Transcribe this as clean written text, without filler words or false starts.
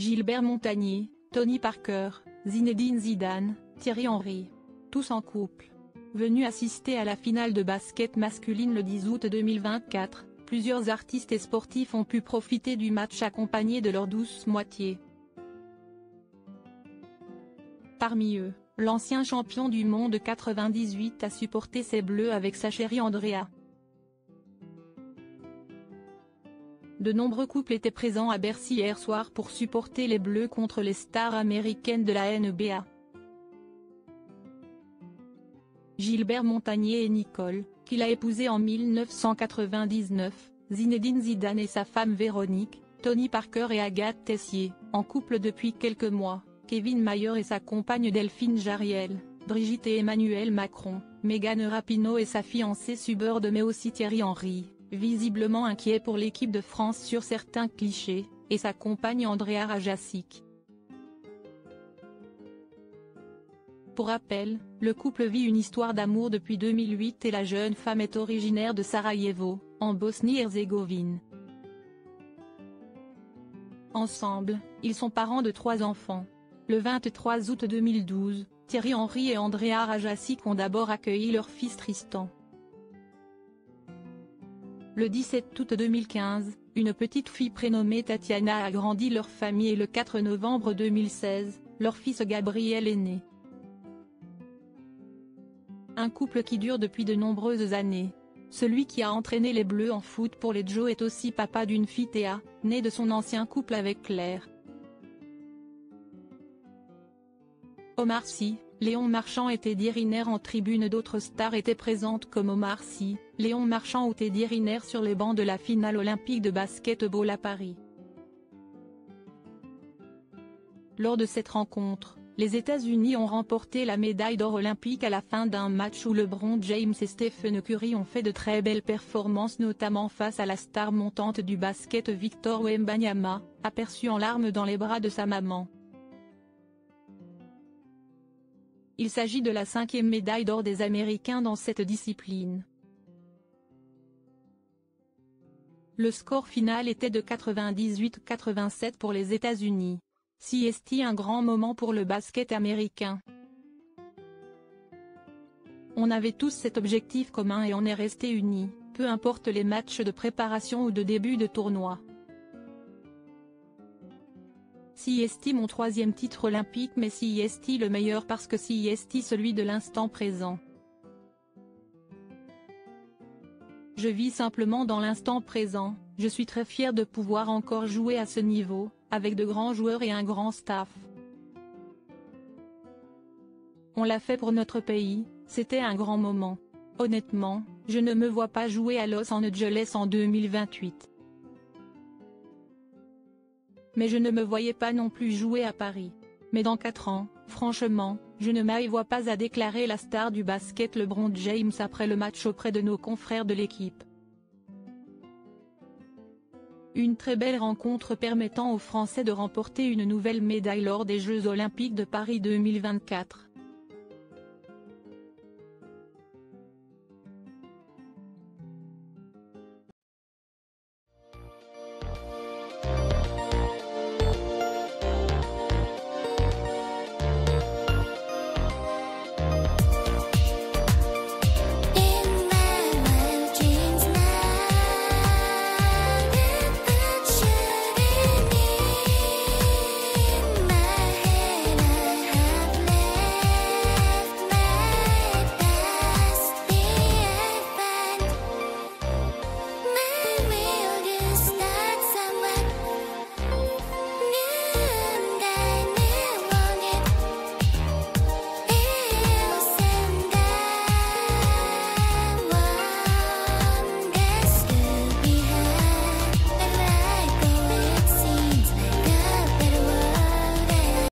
Gilbert Montagné, Tony Parker, Zinedine Zidane, Thierry Henry. Tous en couple. Venus assister à la finale de basket masculine le 10 août 2024, plusieurs artistes et sportifs ont pu profiter du match accompagnés de leur douce moitié. Parmi eux, l'ancien champion du monde 98 a supporté ses Bleus avec sa chérie Andrea. De nombreux couples étaient présents à Bercy hier soir pour supporter les Bleus contre les stars américaines de la NBA. Gilbert Montagné et Nicole, qu'il a épousée en 1999, Zinedine Zidane et sa femme Véronique, Tony Parker et Agathe Tessier, en couple depuis quelques mois, Kevin Mayer et sa compagne Delphine Jariel, Brigitte et Emmanuel Macron, Megan Rapinoe et sa fiancée Suburb mais aussi Thierry Henry, visiblement inquiet pour l'équipe de France sur certains clichés, et sa compagne Andrea Rajasic. Pour rappel, le couple vit une histoire d'amour depuis 2008 et la jeune femme est originaire de Sarajevo, en Bosnie-Herzégovine. Ensemble, ils sont parents de 3 enfants. Le 23 août 2012, Thierry Henry et Andrea Rajasic ont d'abord accueilli leur fils Tristan. Le 17 août 2015, une petite fille prénommée Tatiana a grandi leur famille et le 4 novembre 2016, leur fils Gabriel est né. Un couple qui dure depuis de nombreuses années. Celui qui a entraîné les Bleus en foot pour les Joe est aussi papa d'une fille Théa, née de son ancien couple avec Claire. Omar Sy, Léon Marchand et Teddy Riner en tribune. D'autres stars étaient présentes comme Omar Sy, Léon Marchand ou Teddy Riner sur les bancs de la finale olympique de basketball à Paris. Lors de cette rencontre, les États-Unis ont remporté la médaille d'or olympique à la fin d'un match où LeBron James et Stephen Curry ont fait de très belles performances notamment face à la star montante du basket Victor Wembanyama, aperçu en larmes dans les bras de sa maman. Il s'agit de la 5e médaille d'or des Américains dans cette discipline. Le score final était de 98-87 pour les États-Unis. CST un grand moment pour le basket américain. On avait tous cet objectif commun et on est restés unis, peu importe les matchs de préparation ou de début de tournoi. CST mon 3e titre olympique mais CST le meilleur parce que CST celui de l'instant présent. Je vis simplement dans l'instant présent, je suis très fier de pouvoir encore jouer à ce niveau, avec de grands joueurs et un grand staff. On l'a fait pour notre pays, c'était un grand moment. Honnêtement, je ne me vois pas jouer à Los Angeles en 2028. Mais je ne me voyais pas non plus jouer à Paris. Mais dans 4 ans, franchement, je ne m'y vois pas, a déclaré la star du basket LeBron James après le match auprès de nos confrères de l'équipe. Une très belle rencontre permettant aux Français de remporter une nouvelle médaille lors des Jeux Olympiques de Paris 2024.